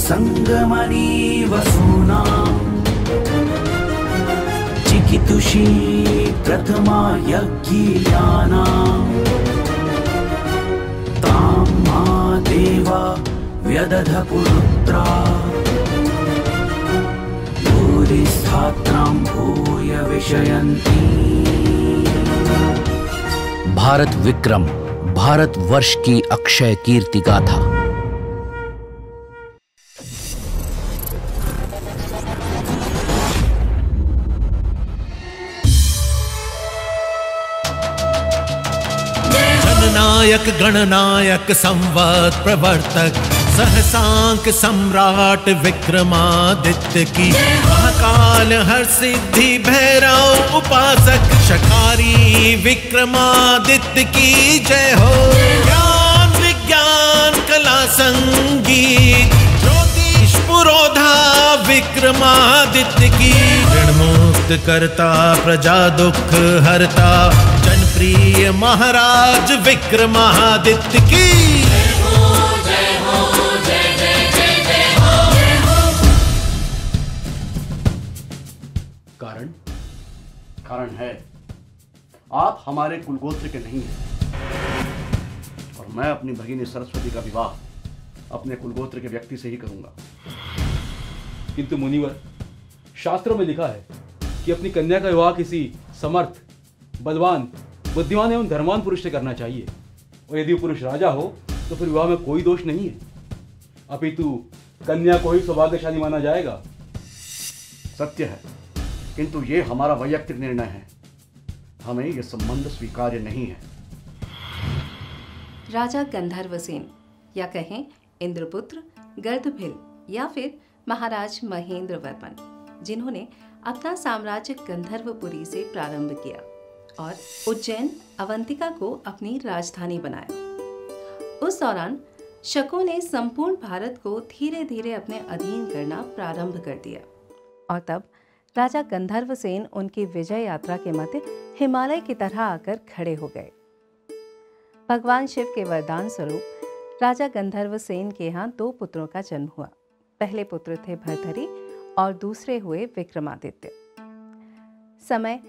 संगमनी वसूना चिकितुषी प्रथमा यज्ञियाना तां मा देवा व्यदध पुरुत्रा भूरिस्थात्रां भूय विषयन्ति। भारत विक्रम, भारतवर्ष की अक्षय कीर्ति गाथा। जननायक गणनायक संवत् प्रवर्तक सहसांक सम्राट विक्रमादित्य की, महाकाल हर सिद्धि भैरव उपासक शकारी विक्रमादित्य की जय हो। ज्ञान विज्ञान कला संगीत ज्योतिष पुरोधा विक्रमादित्य की, ऋण मुक्त करता प्रजा दुख हरता जनप्रिय महाराज विक्रमादित्य की। कारण है आप हमारे कुलगोत्र के नहीं हैं और मैं अपनी भगिनी सरस्वती का विवाह अपने कुलगोत्र के व्यक्ति से ही करूंगा। किंतु मुनिवर, शास्त्रों में लिखा है कि अपनी कन्या का विवाह किसी समर्थ, बलवान, बुद्धिमान एवं धर्मवान पुरुष से करना चाहिए, और यदि पुरुष राजा हो तो फिर विवाह में कोई दोष नहीं है, अपितु कन्या को ही सौभाग्यशाली माना जाएगा। सत्य है, किंतु ये हमारा वैयक्तिक निर्णय है, हमें यह संबंध स्वीकार्य नहीं है। राजा गंधर्वसेन या कहें इंद्रपुत्र गर्दभिल या फिर महाराज महेंद्र वर्मन, जिन्होंने अपना साम्राज्य गंधर्वपुरी से प्रारंभ किया और उज्जैन अवंतिका को अपनी राजधानी बनाया। उस दौरान शकों ने संपूर्ण भारत को धीरे धीरे अपने अधीन करना प्रारंभ कर दिया और तब राजा गंधर्वसेन उनकी विजय यात्रा के मध्य हिमालय की तरह आकर खड़े हो गए। भगवान शिव के वरदान स्वरूप राजा गंधर्वसेन के यहाँ 2 पुत्रों का जन्म हुआ। पहले पुत्र थे भर्तरी और दूसरे हुए विक्रमादित्य। समय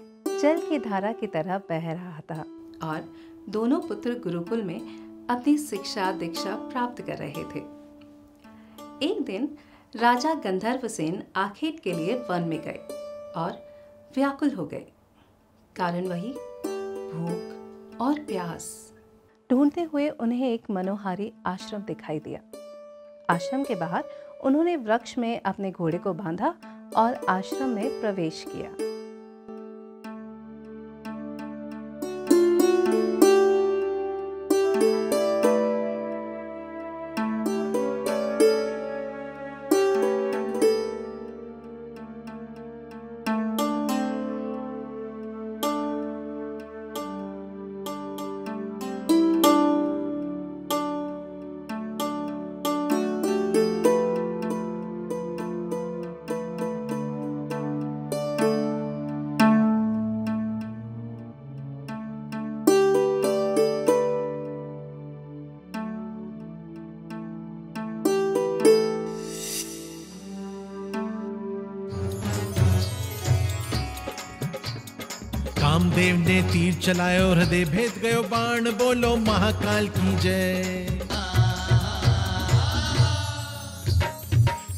जल की धारा की तरह बह रहा था और दोनों पुत्र गुरुकुल में अपनी शिक्षा दीक्षा प्राप्त कर रहे थे। एक दिन राजा गंधर्वसेन आखेट के लिए वन में गए और व्याकुल हो गए। कारण वही भूख और प्यास। ढूंढते हुए उन्हें एक मनोहारी आश्रम दिखाई दिया। आश्रम के बाहर उन्होंने वृक्ष में अपने घोड़े को बांधा और आश्रम में प्रवेश किया। कामदेव ने तीर चलायो हृदय भेद गयो बाण, बोलो महाकाल की जय।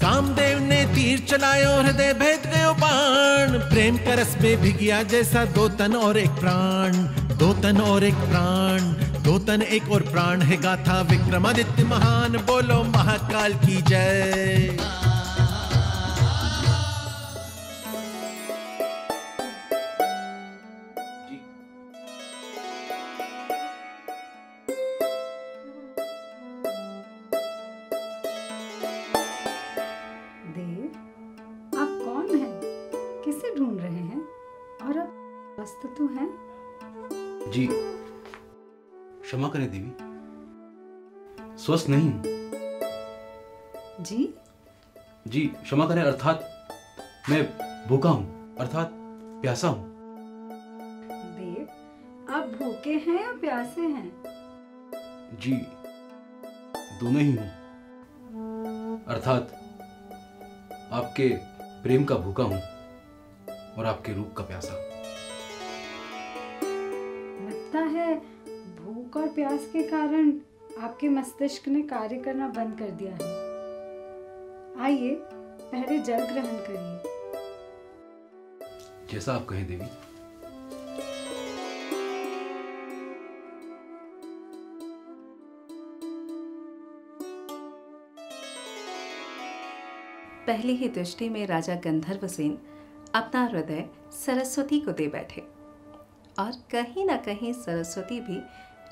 कामदेव ने तीर चलायो हृदय भेद गयो बाण, प्रेम का रस में भिगिया जैसा 2 तन और 1 प्राण। 2 तन और 1 प्राण, 2 तन 1 और प्राण है गाथा विक्रमादित्य महान, बोलो महाकाल की जय। ढूंढ रहे हैं और अब स्वस्थ तो हैं? जी क्षमा करें देवी, स्वस्थ नहीं हूं। जी जी क्षमा करें, अर्थात मैं भूखा हूं, अर्थात प्यासा हूं। देव आप भूखे हैं या प्यासे हैं? जी दोनों ही हूं, अर्थात आपके प्रेम का भूखा हूं और आपके रूप का प्यासा। लगता है भूख और प्यास के कारण आपके मस्तिष्क ने कार्य करना बंद कर दिया है। आइए पहले जल ग्रहण करिए। जैसा आप कहें देवी। पहली ही दृष्टि में राजा गंधर्वसेन अपना हृदय सरस्वती को दे बैठे और कहीं ना कहीं सरस्वती भी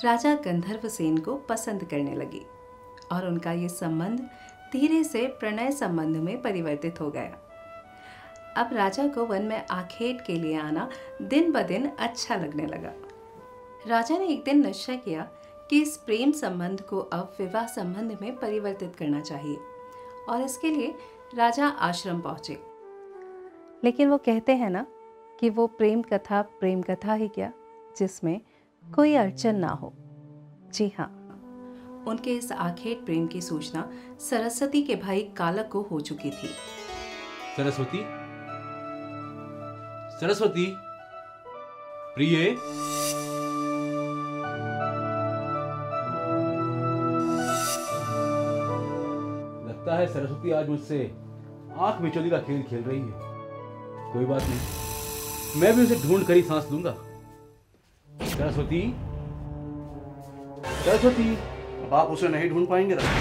राजा गंधर्वसेन को पसंद करने लगी और उनका ये संबंध धीरे से प्रणय संबंध में परिवर्तित हो गया। अब राजा को वन में आखेट के लिए आना दिन ब दिन अच्छा लगने लगा। राजा ने एक दिन निश्चय किया कि इस प्रेम संबंध को अब विवाह संबंध में परिवर्तित करना चाहिए और इसके लिए राजा आश्रम पहुंचे। लेकिन वो कहते हैं ना कि वो प्रेम कथा ही क्या जिसमें कोई अड़चन ना हो। जी हाँ, उनके इस आखेट प्रेम की सूचना सरस्वती के भाई कालक को हो चुकी थी। सरस्वती, सरस्वती, प्रिय, लगता है सरस्वती आज मुझसे आंख मिचौली का खेल खेल रही है। कोई बात नहीं, मैं भी उसे ढूंढ कर ही सांस लूंगा। सरस्वती, सरस्वती। अब आप उसे नहीं ढूंढ पाएंगे राजा,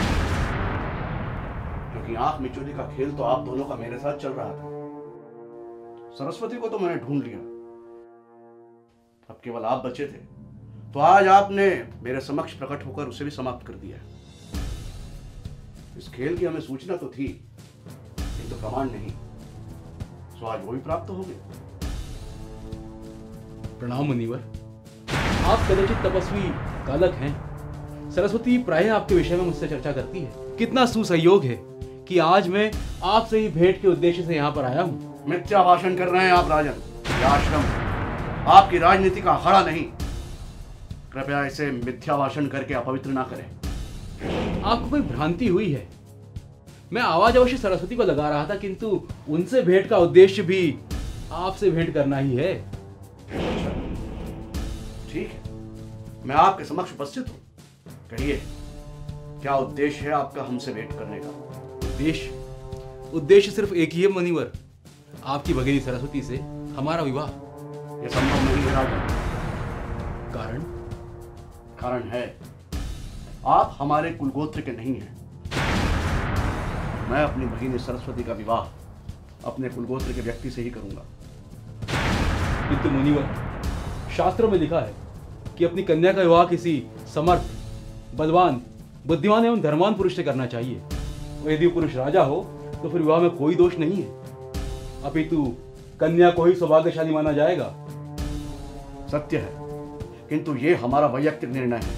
क्योंकि आंख मिचौली का खेल तो आप दोनों का मेरे साथ चल रहा था। सरस्वती को तो मैंने ढूंढ लिया, अब केवल आप बचे थे, तो आज आपने मेरे समक्ष प्रकट होकर उसे भी समाप्त कर दिया। इस खेल की हमें सूचना तो थी, लेकिन तो कमांड नहीं, तो आज वो भी प्राप्त हो गई। प्रणाम मुनिवर, आप कदाचित तपस्वी कालक हैं। सरस्वती प्रायः आपके विषय में मुझसे चर्चा करती है। कितना सुसहयोग है कि आज मैं आपसे ही भेंट के उद्देश्य से यहाँ पर आया हूँ। मिथ्या भाषण कर रहे हैं आप राजन। यह आश्रम आपकी राजनीति का अखाड़ा नहीं, कृपया इसे मिथ्या भाषण करके अपवित्र ना करें। आपको कोई भ्रांति हुई है। मैं आवाज अवश्य सरस्वती को लगा रहा था, किंतु उनसे भेंट का उद्देश्य भी आपसे भेंट करना ही है। ठीक है, मैं आपके समक्ष उपस्थित हूँ। कहिए, क्या उद्देश्य है आपका हमसे भेंट करने का? उद्देश्य सिर्फ एक ही है मुनिवर, आपकी भगिनी सरस्वती से हमारा विवाह। यह संभव नहीं है राजन। कारण? कारण है, आप हमारे कुलगोत्र के नहीं हैं। मैं अपनी भगिनी सरस्वती का विवाह अपने कुलगोत्र के व्यक्ति से ही करूंगा। किंतु मुनिवर, शास्त्रों में लिखा है कि अपनी कन्या का विवाह किसी समर्थ, बलवान, बुद्धिमान एवं धर्मवान पुरुष से करना चाहिए। और यदि पुरुष राजा हो तो फिर विवाह में कोई दोष नहीं है, अपितु कन्या को ही सौभाग्यशाली माना जाएगा। सत्य है, किंतु ये हमारा वैयक्तिक निर्णय है।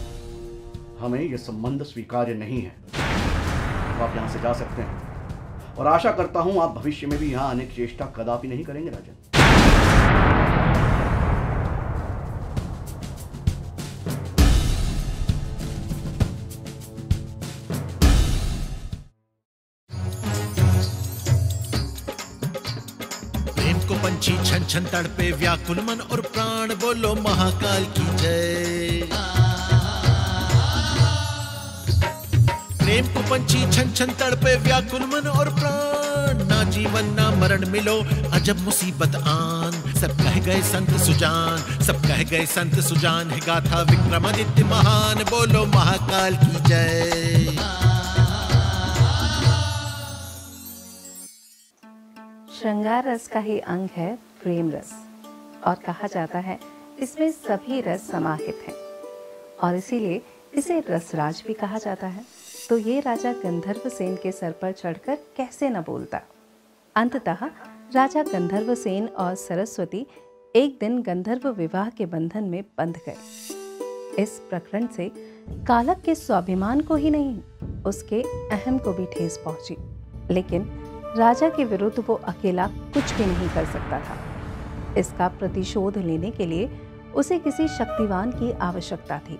हमें यह संबंध स्वीकार्य नहीं है। तो आप यहां से जा सकते हैं और आशा करता हूं आप भविष्य में भी यहां आने की चेष्टा कदापि नहीं करेंगे राजन। पंछी छन छन तड़पे व्याकुल मन और प्राण, बोलो महाकाल की जय। प्रेम को पंछी छन छन तड़पे व्याकुल मन और प्राण, ना जीवन ना मरण मिलो अजब मुसीबत आन। सब कह गए संत सुजान, सब कह गए संत सुजान, है गाथा विक्रमादित्य महान, बोलो महाकाल की जय। श्रृंगार रस का ही अंग है प्रेम रस, और कहा जाता है इसमें सभी रस समाहित हैं और इसीलिए इसे रसराज भी कहा जाता है। तो ये राजा गंधर्वसेन के सर पर चढ़कर कैसे न बोलता। अंततः राजा गंधर्वसेन और सरस्वती एक दिन गंधर्व विवाह के बंधन में बंध गए। इस प्रकरण से कालक के स्वाभिमान को ही नहीं, उसके अहम को भी ठेस पहुंची, लेकिन राजा के विरुद्ध वो अकेला कुछ भी नहीं कर सकता था। इसका प्रतिशोध लेने के लिए उसे किसी शक्तिवान की आवश्यकता थी।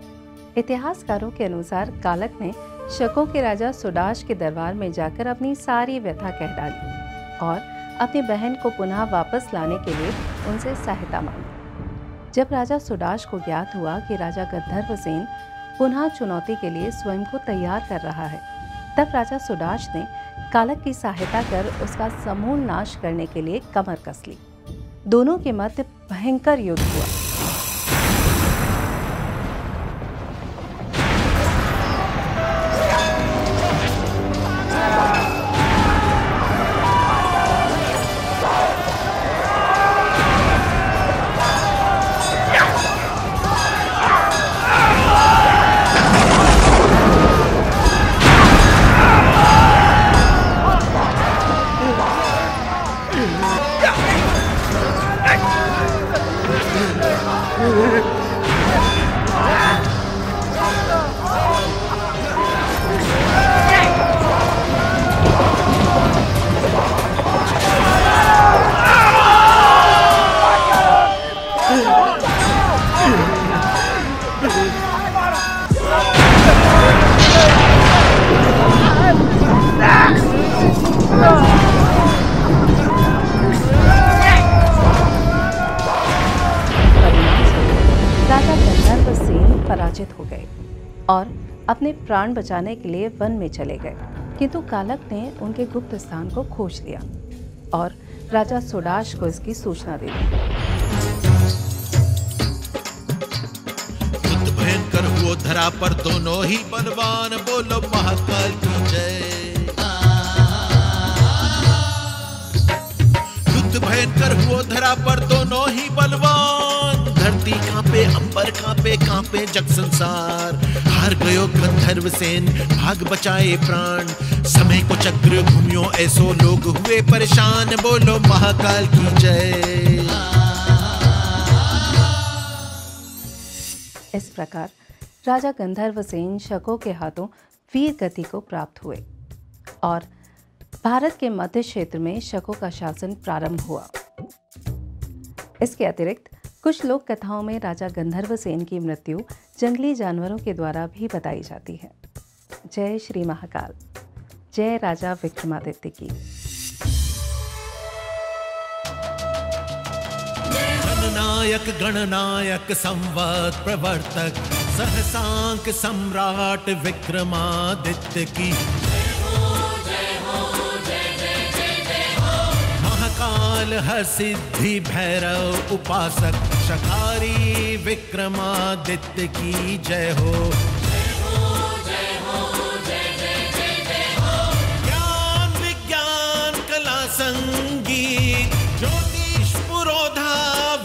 इतिहासकारों के अनुसार कालक ने शकों के राजा सुदाश के दरबार में जाकर अपनी सारी व्यथा कह डाली। और अपनी बहन को पुनः वापस लाने के लिए उनसे सहायता मांगी। जब राजा सुडाश को ज्ञात हुआ कि राजा गंधर्वसेन पुनः चुनौती के लिए स्वयं को तैयार कर रहा है, तब राजा सुडाश ने कालक की सहायता कर उसका समूल नाश करने के लिए कमर कस ली। दोनों के मध्य भयंकर युद्ध हुआ। पराजित हो गए और अपने प्राण बचाने के लिए वन में चले गए, किंतु कालक ने उनके गुप्त स्थान को खोज लिया और राजा सुडाश को इसकी सूचना दे दी। युद्ध भयंकर हुआ धरा पर दोनों ही बलवान, बोलो महाकाल की जय। युद्ध भयंकर हुआ धरा पर दोनों ही बलवान, धरती कांपे अंबर कांपे कांपे जग संसार। हार गयो गंधर्वसेन भाग बचाए प्राण, समय को चक्र घूमियो ऐसो लोग हुए परेशान, बोलो महाकाल की जय। इस प्रकार राजा गंधर्वसेन शकों के हाथों वीर गति को प्राप्त हुए और भारत के मध्य क्षेत्र में शकों का शासन प्रारंभ हुआ। इसके अतिरिक्त कुछ लोक कथाओं में राजा गंधर्वसेन की मृत्यु जंगली जानवरों के द्वारा भी बताई जाती है। जय श्री महाकाल, जय राजा विक्रमादित्य की। जननायक गणनायक संवत प्रवर्तक सहसांक सम्राट विक्रमादित्य की। महाकाल हर सिद्धि भैरव उपासक शकारी विक्रमादित्य की जय हो। ज्ञान विज्ञान कला संगीत ज्योतिष पुरोधा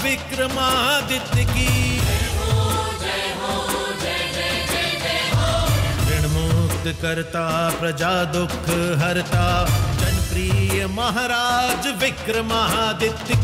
विक्रमादित्य की। ऋण मुक्त करता प्रजा दुख हरता जनप्रिय महाराज विक्रमादित्य